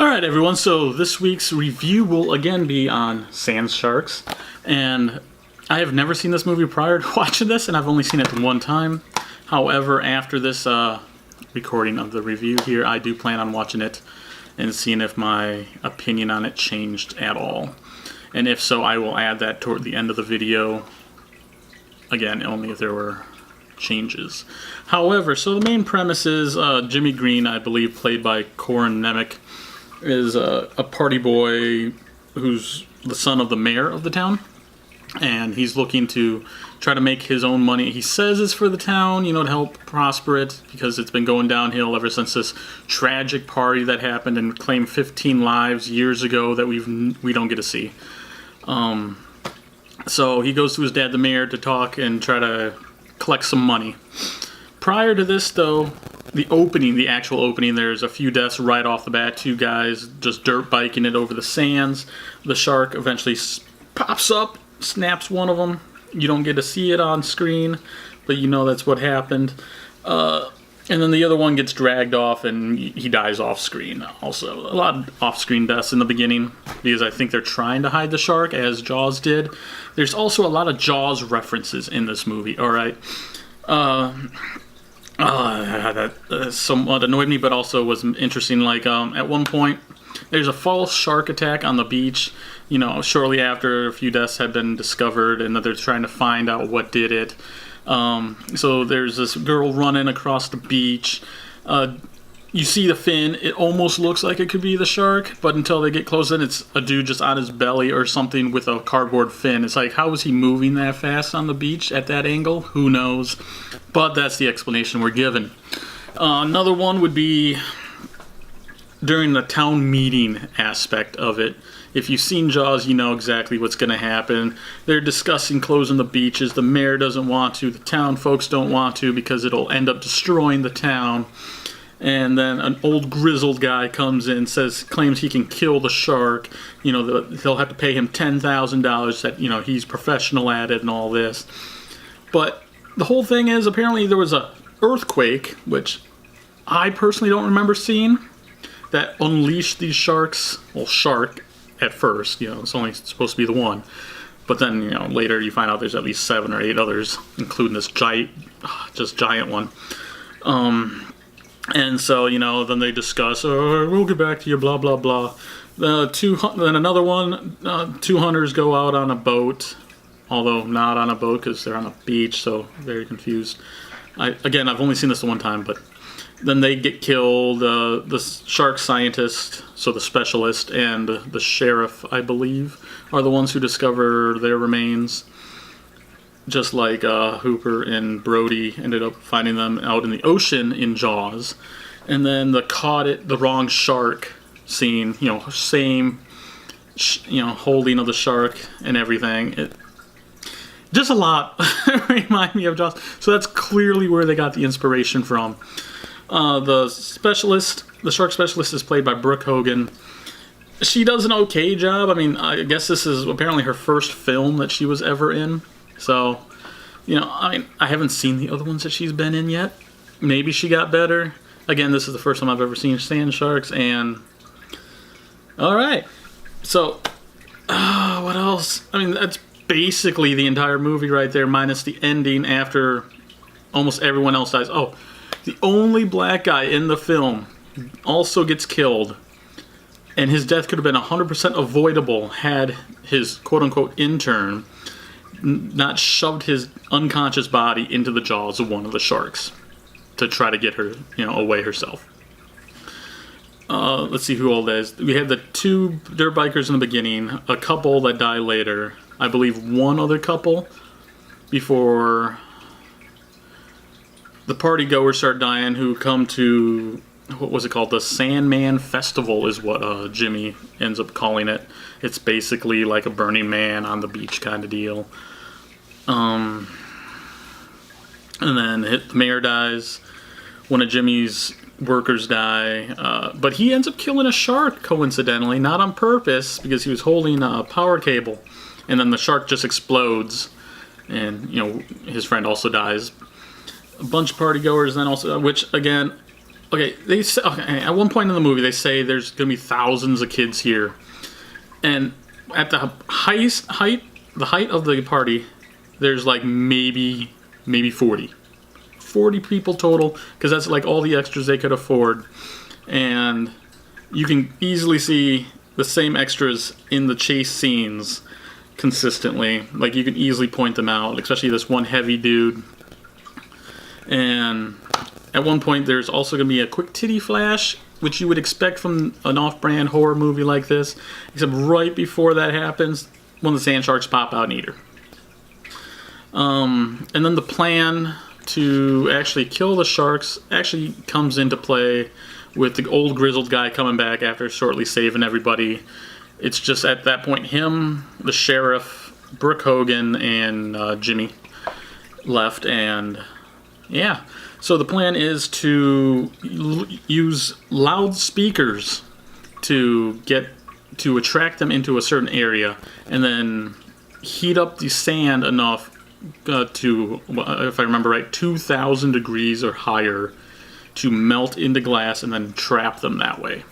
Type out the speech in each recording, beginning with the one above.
Alright everyone, so this week's review will again be on sand sharks, and I have never seen this movie prior to watching this, and I've only seen it one time. However, after this recording of the review here, I do plan on watching it and seeing if my opinion on it changed at all. And if so, I will add that toward the end of the video. Again, only if there were changes. However, so the main premise is Jimmy Green, I believe played by Corin Nemec, is a party boy who's the son of the mayor of the town, and he's looking to try to make his own money. He says it's for the town, to help prosper it, because it's been going downhill ever since this tragic party that happened and claimed 15 lives years ago that we don't get to see. So he goes to his dad, the mayor, to talk and try to collect some money. Prior to this, though, the actual opening, there's a few deaths right off the bat. Two guys just dirt biking it over the sands. The shark eventually pops up, snaps one of them. You don't get to see it on screen, but you know that's what happened. And then the other one gets dragged off and he dies off screen. Also, a lot of off-screen deaths in the beginning because I think they're trying to hide the shark, as Jaws did. There's also a lot of Jaws references in this movie, alright? That somewhat annoyed me, but also was interesting. Like, at one point, there's a false shark attack on the beach, shortly after a few deaths had been discovered, and that they're trying to find out what did it. So there's this girl running across the beach. You see the fin. It almost looks like it could be the shark, but until they get close in, it's a dude just on his belly or something with a cardboard fin. It's like, how is he moving that fast on the beach at that angle? Who knows? But that's the explanation we're given. Another one would be during the town meeting aspect of it. If you've seen Jaws, you know exactly what's going to happen. They're discussing closing the beaches. The mayor doesn't want to. The town folks don't want to because it'll end up destroying the town. And then an old grizzled guy comes in, claims he can kill the shark. They'll have to pay him $10,000 that, he's professional at it and all this. But the whole thing is, apparently there was a earthquake, which I personally don't remember seeing, that unleashed these sharks. Well, shark at first, it's only supposed to be the one. But then, later you find out there's at least 7 or 8 others, including this giant one. And so, then they discuss, we'll get back to you, blah, blah, blah. Then another one, 2 hunters go out on a boat, although not on a boat because they're on a beach, so very confused. I've only seen this the one time, but then they get killed. The shark scientist, so the specialist, and the sheriff, I believe, are the ones who discover their remains. Just like Hooper and Brody ended up finding them out in the ocean in Jaws. And then the wrong shark scene, same, holding of the shark and everything. Just a lot remind me of Jaws. So that's clearly where they got the inspiration from. The shark specialist is played by Brooke Hogan. She does an okay job. I guess this is apparently her first film that she was ever in. So, I haven't seen the other ones that she's been in yet. Maybe she got better. Again, this is the first time I've ever seen sand sharks, and alright. So, what else? That's basically the entire movie right there, minus the ending after almost everyone else dies. Oh, the only black guy in the film also gets killed, and his death could have been 100% avoidable had his quote-unquote intern not shoved his unconscious body into the jaws of one of the sharks to try to get her, away herself. Let's see who all that is. We have the 2 dirt bikers in the beginning, a couple that die later, I believe one other couple before the party goers start dying, who come to, what was it called? The Sandman Festival is what Jimmy ends up calling it. It's basically like a Burning Man on the beach kind of deal. And then the mayor dies. One of Jimmy's workers die. But he ends up killing a shark, coincidentally, not on purpose, because he was holding a power cable. And then the shark just explodes. And, his friend also dies. A bunch of partygoers then also, which, again, Okay, they say, okay, at one point in the movie they say there's gonna be thousands of kids here, and at the height of the party, there's like maybe 40 people total, because that's like all the extras they could afford. And you can easily see the same extras in the chase scenes consistently. Like, you can easily point them out, especially this one heavy dude. And at one point there's also going to be a quick titty flash, which you would expect from an off-brand horror movie like this, except right before that happens, one of the sand sharks pop out and eat her. And then the plan to actually kill the sharks actually comes into play with the old grizzled guy coming back after shortly saving everybody. It's just at that point him, the sheriff, Brooke Hogan, and Jimmy left, and yeah. So the plan is to use loudspeakers to attract them into a certain area, and then heat up the sand enough to, if I remember right, 2,000 degrees or higher to melt into glass and then trap them that way.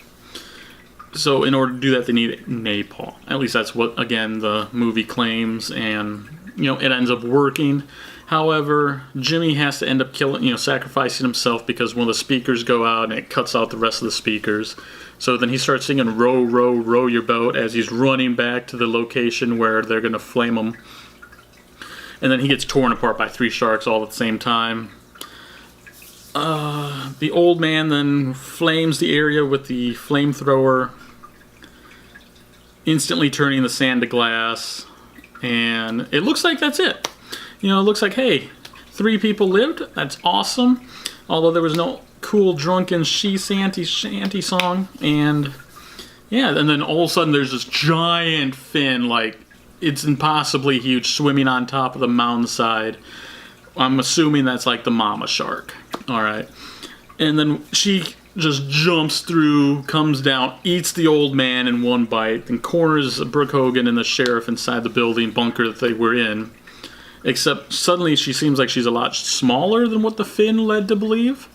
So in order to do that, they need napalm. At least that's what, again, the movie claims, and it ends up working. However, Jimmy has to end up sacrificing himself, because one of the speakers go out and it cuts out the rest of the speakers. So then he starts singing "Row, row, row your boat" as he's running back to the location where they're going to flame him. And then he gets torn apart by 3 sharks all at the same time. The old man then flames the area with the flamethrower, instantly turning the sand to glass. And it looks like that's it. It looks like, hey, 3 people lived. That's awesome. Although there was no cool drunken shanty song. And yeah, and then all of a sudden there's this giant fin, like it's impossibly huge, swimming on top of the mountainside. I'm assuming that's like the mama shark. Alright. And then she just jumps through, comes down, eats the old man in one bite, and corners Brooke Hogan and the sheriff inside the building bunker that they were in. Except suddenly she seems like she's a lot smaller than what the fin led to believe.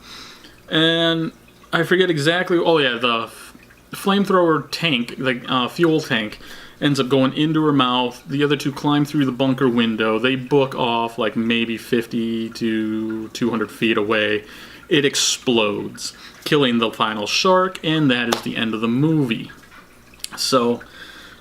And I forget exactly, oh yeah, the flamethrower tank, the fuel tank, ends up going into her mouth. The other 2 climb through the bunker window. They book off like maybe 50 to 200 feet away. It explodes, killing the final shark, and that is the end of the movie. So,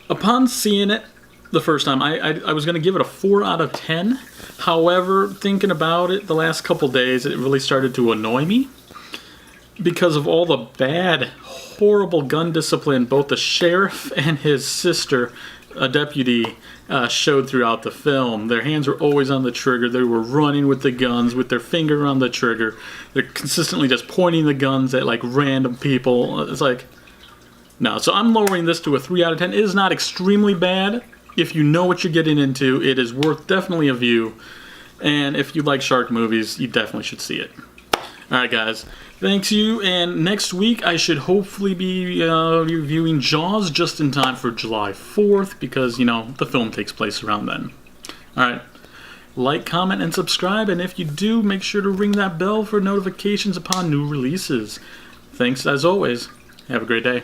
upon seeing it the first time, I was going to give it a 4 out of 10. However, thinking about it the last couple days, it really started to annoy me, because of all the bad, horrible gun discipline both the sheriff and his sister, a deputy, showed throughout the film. Their hands were always on the trigger. They were running with the guns with their finger on the trigger. They're consistently just pointing the guns at like random people. It's like, no. So I'm lowering this to a 3 out of 10. It is not extremely bad. If you know what you're getting into, it is worth definitely a view. And if you like shark movies, you definitely should see it. Alright guys, thanks you, and next week I should hopefully be reviewing Jaws just in time for July 4th, because, the film takes place around then. Alright, like, comment, and subscribe, and if you do, make sure to ring that bell for notifications upon new releases. Thanks as always. Have a great day.